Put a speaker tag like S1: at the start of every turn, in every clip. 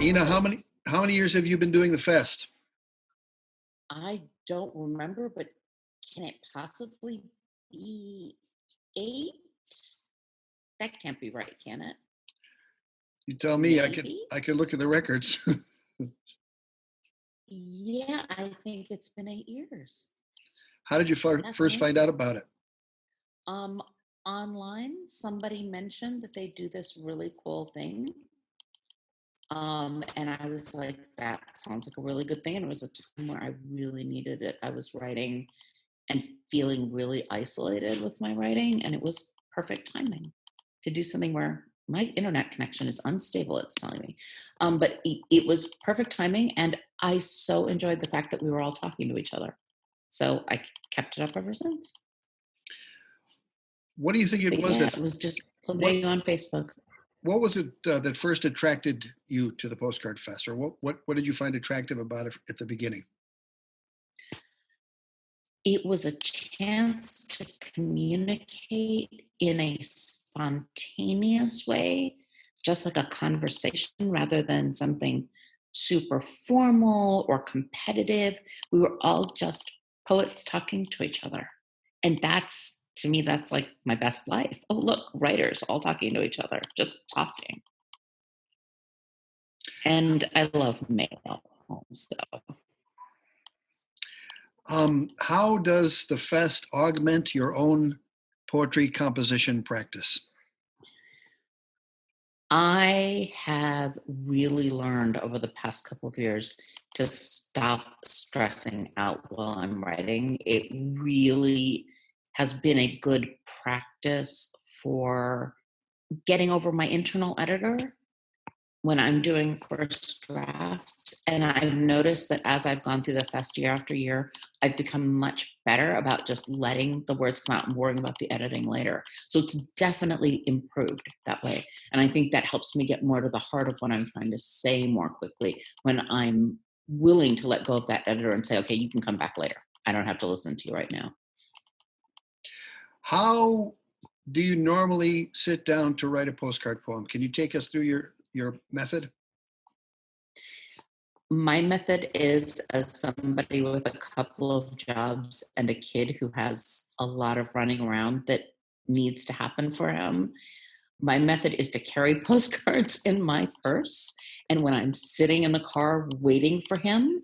S1: Ina, how many years have you been doing the fest?
S2: I don't remember, but can it possibly be 8? That can't be right, can it?
S1: You tell me. I could
S2: Maybe?
S1: I could look at the records.
S2: Yeah, I think it's been 8 years.
S1: How did you
S2: That's
S1: first find out
S2: amazing.
S1: about it?
S2: Um, Online, somebody mentioned that they do this really cool thing. And I was like, that sounds like a really good thing. And it was a time where I really needed it. I was writing and feeling really isolated with my writing, and it was perfect timing to do something where my internet connection is unstable, it's telling me. But it was perfect timing, and I so enjoyed the fact that we were all talking to each other. So I kept it up ever since.
S1: What do you think it
S2: But
S1: was
S2: yeah,
S1: that
S2: it was just
S1: what
S2: somebody on Facebook.
S1: what was it that first attracted you to the Postcard Fest, or what did you find attractive about it at the beginning?
S2: It was a chance to communicate in a spontaneous way, just like a conversation rather than something super formal or competitive. We were all just poets talking to each other. And that's, to me, that's like my best life. Oh, look, writers all talking to each other, just talking. And I love male poems, so
S1: How does the fest augment your own poetry composition practice?
S2: I have really learned over the past couple of years to stop stressing out while I'm writing. It really has been a good practice for getting over my internal editor when I'm doing first drafts. And I've noticed that as I've gone through the fest year after year, I've become much better about just letting the words come out and worrying about the editing later. So it's definitely improved that way. And I think that helps me get more to the heart of what I'm trying to say more quickly when I'm willing to let go of that editor and say, okay, you can come back later. I don't have to listen to you right now.
S1: How do you normally sit down to write a postcard poem? Can you take us through your method?
S2: My method is, as somebody with a couple of jobs and a kid who has a lot of running around that needs to happen for him, my method is to carry postcards in my purse. And when I'm sitting in the car waiting for him,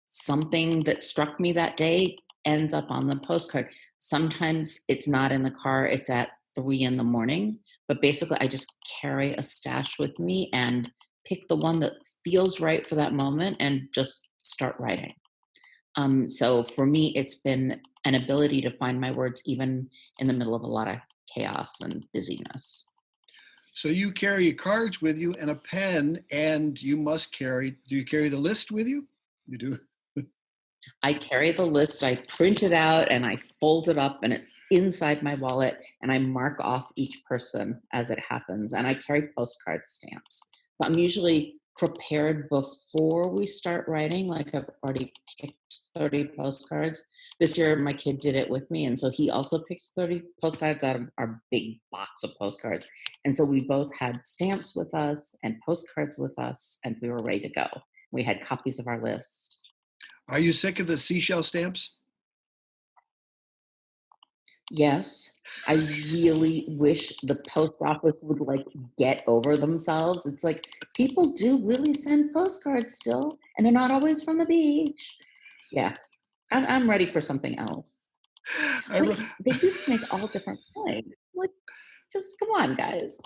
S2: something that struck me that day ends up on the postcard. Sometimes it's not in the car, it's at 3 in the morning. But basically, I just carry a stash with me and pick the one that feels right for that moment and just start writing. So for me, it's been an ability to find my words even in the middle of a lot of chaos and busyness.
S1: So you carry cards with you and a pen, and you must carry. Do you carry the list with you? You do.
S2: I carry the list, I print it out and I fold it up and it's inside my wallet and I mark off each person as it happens. And I carry postcard stamps. But I'm usually prepared before we start writing. Like I've already picked 30 postcards. This year, my kid did it with me. And so he also picked 30 postcards out of our big box of postcards. And so we both had stamps with us and postcards with us, and we were ready to go. We had copies of our list.
S1: Are you sick of the seashell stamps?
S2: Yes, I really wish the post office would, like, get over themselves. It's like, people do really send postcards still, and they're not always from the beach. Yeah, I'm ready for something else.
S1: I wrote,
S2: Like, they used to make all different kinds. Like, just come on, guys.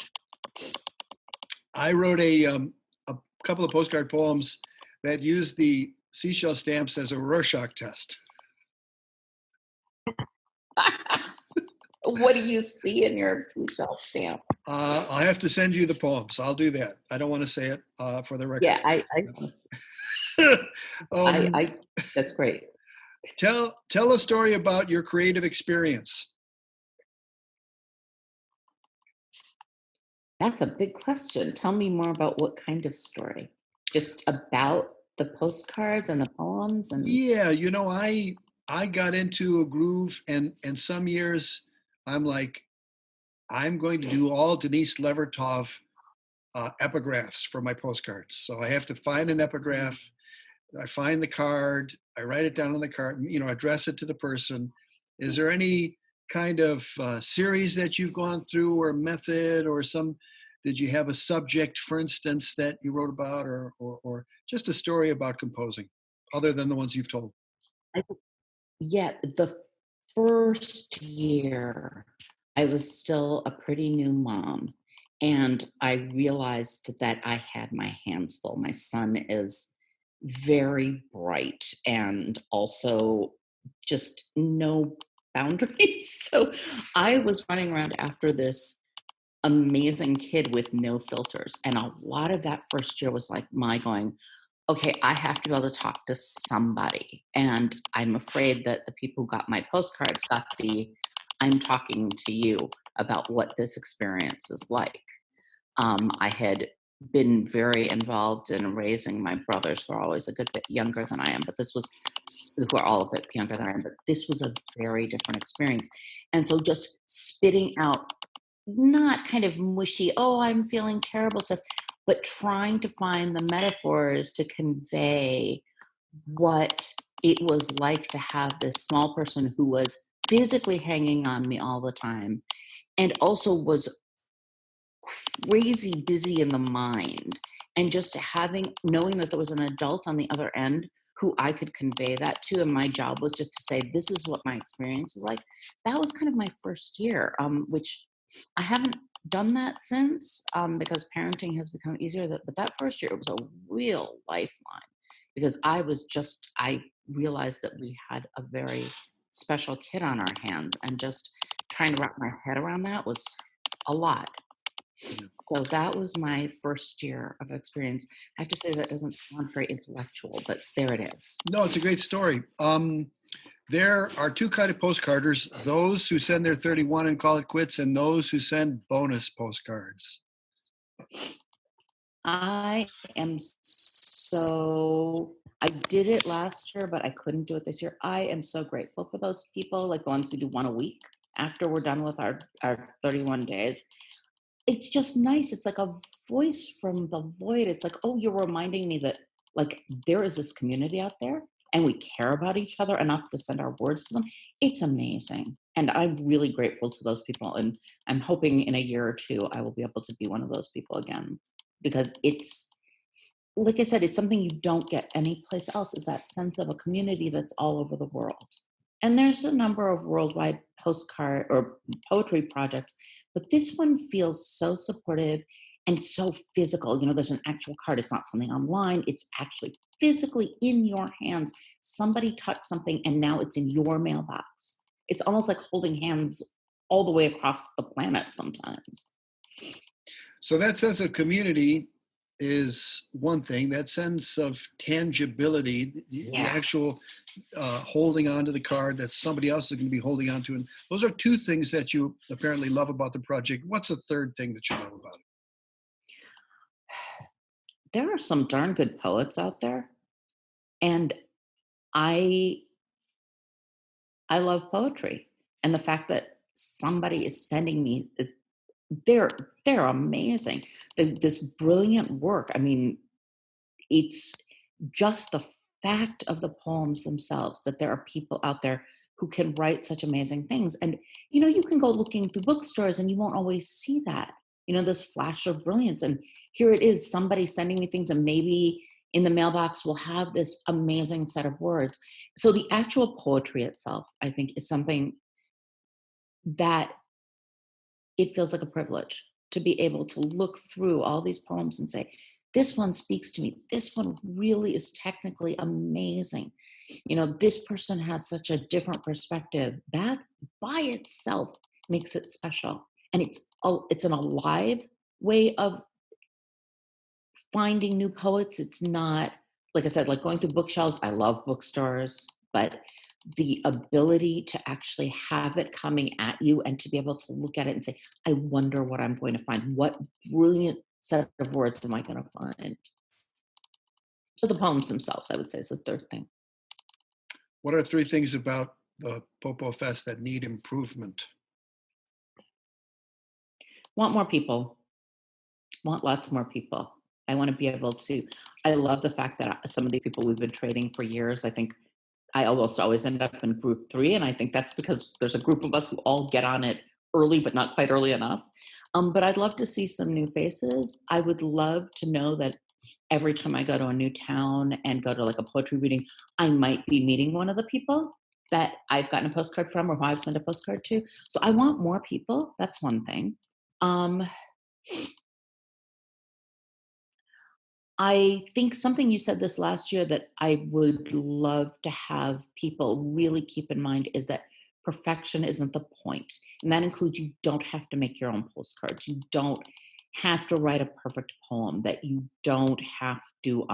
S1: I wrote a couple of postcard poems that used the seashell stamps as a Rorschach test.
S2: What do you see in your seashell stamp?
S1: I'll have to send you the poems. I'll do that. I don't want to say it for the record.
S2: Yeah, I
S1: um,
S2: I that's great.
S1: tell a story about your creative experience.
S2: That's a big question. Tell me more about what kind of story? Just about the postcards and the poems and
S1: Yeah, I got into a groove, and some years I'm like, I'm going to do all Denise Levertov epigraphs for my postcards. So I have to find an epigraph. I find the card. I write it down on the card. Address it to the person. Is there any kind of series that you've gone through, or method, or some? Did you have a subject, for instance, that you wrote about, or just a story about composing, other than the ones you've told?
S2: Yeah, the first year, I was still a pretty new mom, and I realized that I had my hands full. My son is very bright and also just no boundaries. So I was running around after this amazing kid with no filters. And a lot of that first year was like my going, okay, I have to be able to talk to somebody. And I'm afraid that the people who got my postcards got the I'm talking to you about what this experience is like. I had been very involved in raising my brothers, who are always a good bit younger than I am, but who are all a bit younger than I am, but this was a very different experience. And so just spitting out, not kind of mushy, oh, I'm feeling terrible stuff, but trying to find the metaphors to convey what it was like to have this small person who was physically hanging on me all the time and also was crazy busy in the mind, and just knowing that there was an adult on the other end who I could convey that to, and my job was just to say, this is what my experience is like. That was kind of my first year, which I haven't done that since, because parenting has become easier. But that first year, it was a real lifeline, because I realized that we had a very special kid on our hands, and just trying to wrap my head around that was a lot. So that was my first year of experience. I have to say that doesn't sound very intellectual, but there it is.
S1: No, it's a great story. There are two kind of postcarders: those who send their 31 and call it quits, and those who send bonus postcards.
S2: I am I did it last year, but I couldn't do it this year. I am so grateful for those people, like the ones who do one a week after we're done with our 31 days. It's just nice. It's like a voice from the void. It's like, oh, you're reminding me that like there is this community out there and we care about each other enough to send our words to them. It's amazing. And I'm really grateful to those people. And I'm hoping in a year or two, I will be able to be one of those people again, because it's, like I said, it's something you don't get anyplace else, is that sense of a community that's all over the world. And there's a number of worldwide postcard or poetry projects, but this one feels so supportive and so physical. There's an actual card. It's not something online. It's actually physically in your hands. Somebody touched something and now it's in your mailbox. It's almost like holding hands all the way across the planet sometimes.
S1: So that sense of community is one thing. That sense of tangibility, the actual holding on to the card that somebody else is going to be holding on to. And those are two things that you apparently love about the project. What's a third thing that you love about it?
S2: There are some darn good poets out there. And I love poetry. And the fact that somebody is sending me, they're amazing. This brilliant work. I mean, it's just the fact of the poems themselves, that there are people out there who can write such amazing things. And, you can go looking through bookstores and you won't always see that, this flash of brilliance. And here it is, somebody sending me things, and maybe in the mailbox will have this amazing set of words. So the actual poetry itself, I think, is something that it feels like a privilege to be able to look through all these poems and say, this one speaks to me. This one really is technically amazing. This person has such a different perspective. That by itself makes it special. And it's an alive way of finding new poets. It's not, like I said, like going through bookshelves. I love bookstores, but the ability to actually have it coming at you and to be able to look at it and say, I wonder what I'm going to find. What brilliant set of words am I going to find? So the poems themselves, I would say, is the third thing.
S1: What are three things about the POPO Fest that need improvement?
S2: Want more people. Want lots more people. I want to be able to. I love the fact that some of the people we've been trading for years, I think I almost always end up in group three. And I think that's because there's a group of us who all get on it early, but not quite early enough. But I'd love to see some new faces. I would love to know that every time I go to a new town and go to like a poetry reading, I might be meeting one of the people that I've gotten a postcard from or who I've sent a postcard to. So I want more people. That's one thing. Um, I think something you said this last year that I would love to have people really keep in mind is that perfection isn't the point. And that includes you don't have to make your own postcards. You don't have to write a perfect poem, that you don't have to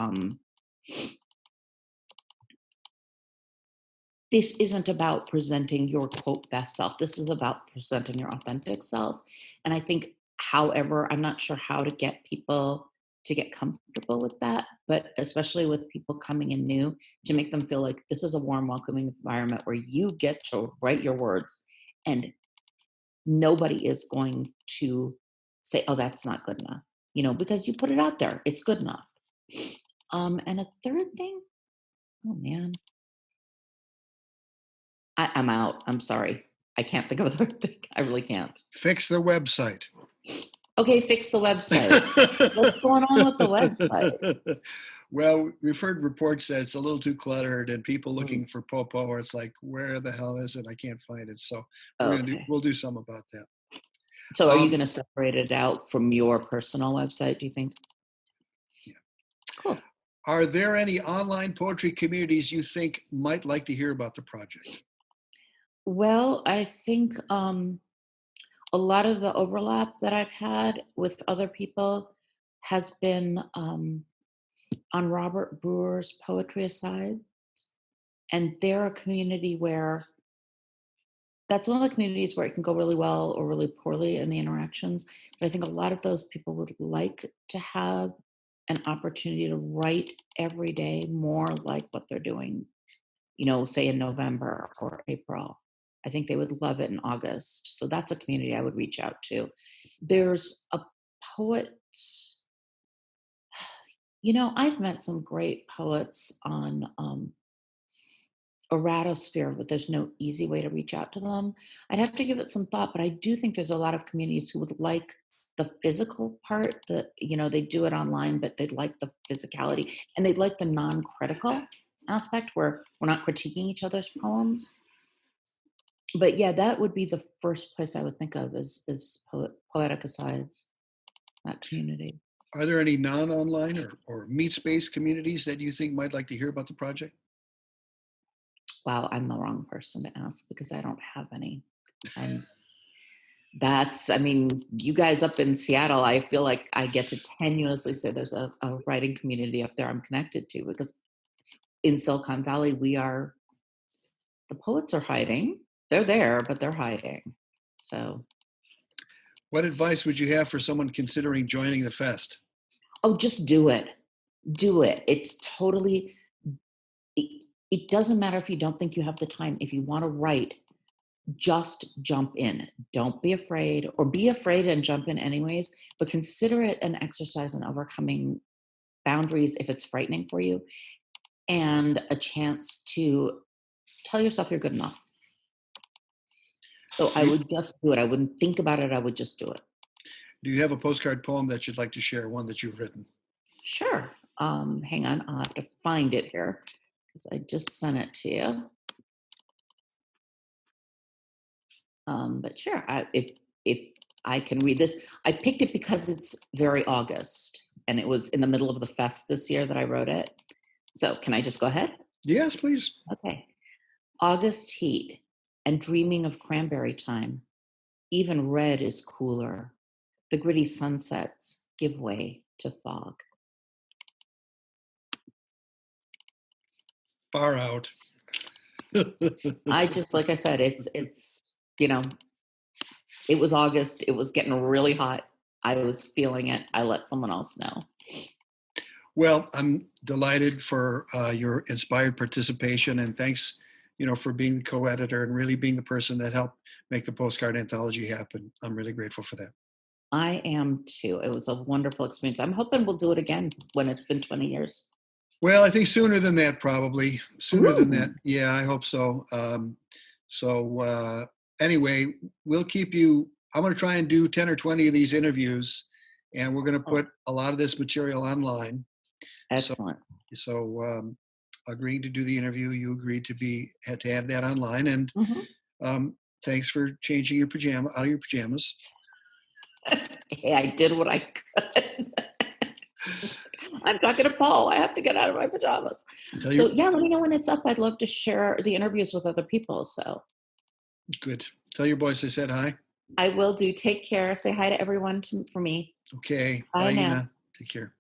S2: this isn't about presenting your quote best self. This is about presenting your authentic self. And I think, however, I'm not sure how to get people to get comfortable with that, but especially with people coming in new, to make them feel like this is a warm, welcoming environment where you get to write your words and nobody is going to say, oh, that's not good enough, because you put it out there, it's good enough. And a third thing, oh man, I'm out. I'm sorry. I can't think of a third thing. I really can't.
S1: Fix the website.
S2: Okay, fix the website. What's going on with the website?
S1: Well, we've heard reports that it's a little too cluttered and people
S2: Mm,
S1: looking for POPO, or it's like, where the hell is it? I can't find it. So
S2: okay.
S1: we'll do something about that.
S2: So are you
S1: Um,
S2: gonna separate it out from your personal website, do you think?
S1: yeah.
S2: Cool.
S1: Are there any online poetry communities you think might like to hear about the project?
S2: Well, I think, a lot of the overlap that I've had with other people has been, on Robert Brewer's Poetry Aside, and they're a community where that's one of the communities where it can go really well or really poorly in the interactions. But I think a lot of those people would like to have an opportunity to write every day more like what they're doing, say in November or April. I think they would love it in August. So that's a community I would reach out to. There's a poet, I've met some great poets on erratosphere, but there's no easy way to reach out to them. I'd have to give it some thought, but I do think there's a lot of communities who would like the physical part that, they do it online, but they'd like the physicality and they'd like the non-critical aspect where we're not critiquing each other's poems. But yeah, that would be the first place I would think of is poetic asides, that community.
S1: Are there any non-online or meet-space communities that you think might like to hear about the project?
S2: Wow, I'm the wrong person to ask because I don't have any. I'm I mean, you guys up in Seattle, I feel like I get to tenuously say there's a writing community up there I'm connected to because in Silicon Valley, the poets are hiding. They're there, but they're hiding. So,
S1: What advice would you have for someone considering joining the fest?
S2: oh, just do it. Do it. It's totally, it doesn't matter if you don't think you have the time. If you want to write, just jump in. Don't be afraid, or be afraid and jump in anyways, but consider it an exercise in overcoming boundaries if it's frightening for you, and a chance to tell yourself you're good enough. So I
S1: Do
S2: would just do it. I wouldn't think about it. I would just do it.
S1: do you have a postcard poem that you'd like to share, one that you've written?
S2: Sure. Hang on. I'll have to find it here because I just sent it to you. But sure, if I can read this, I picked it because it's very August, and it was in the middle of the fest this year that I wrote it. So can I just go ahead?
S1: Yes, please.
S2: Okay. August heat and dreaming of cranberry time. Even red is cooler. The gritty sunsets give way to fog.
S1: Far out.
S2: I just, like I said, you know, it was August. It was getting really hot. I was feeling it. I let someone else know.
S1: Well, I'm delighted for your inspired participation, and thanks, for being co-editor and really being the person that helped make the postcard anthology happen. I'm really grateful for that.
S2: I am too. It was a wonderful experience. I'm hoping we'll do it again when it's been 20 years.
S1: Well, I think sooner than that, probably. Sooner than that.
S2: Ooh,
S1: Yeah, I hope so. Anyway, we'll keep you. I'm going to try and do 10 or 20 of these interviews, and we're going to
S2: oh,
S1: put a lot of this material online. So,
S2: excellent.
S1: so agreeing to do the interview, you agreed to had to have that online, and
S2: Mhm.
S1: um, thanks for changing your out of your pajamas.
S2: Hey, I did what I could. I'm talking to Paul. I have to get out of my pajamas.
S1: Tell
S2: So
S1: you
S2: yeah, let me know when it's up. I'd love to share the interviews with other people. So
S1: good. Tell your boys I said hi.
S2: I will do. Take care. Say hi to everyone for me.
S1: Okay.
S2: Bye
S1: Bye,
S2: now.
S1: Ina. Take care.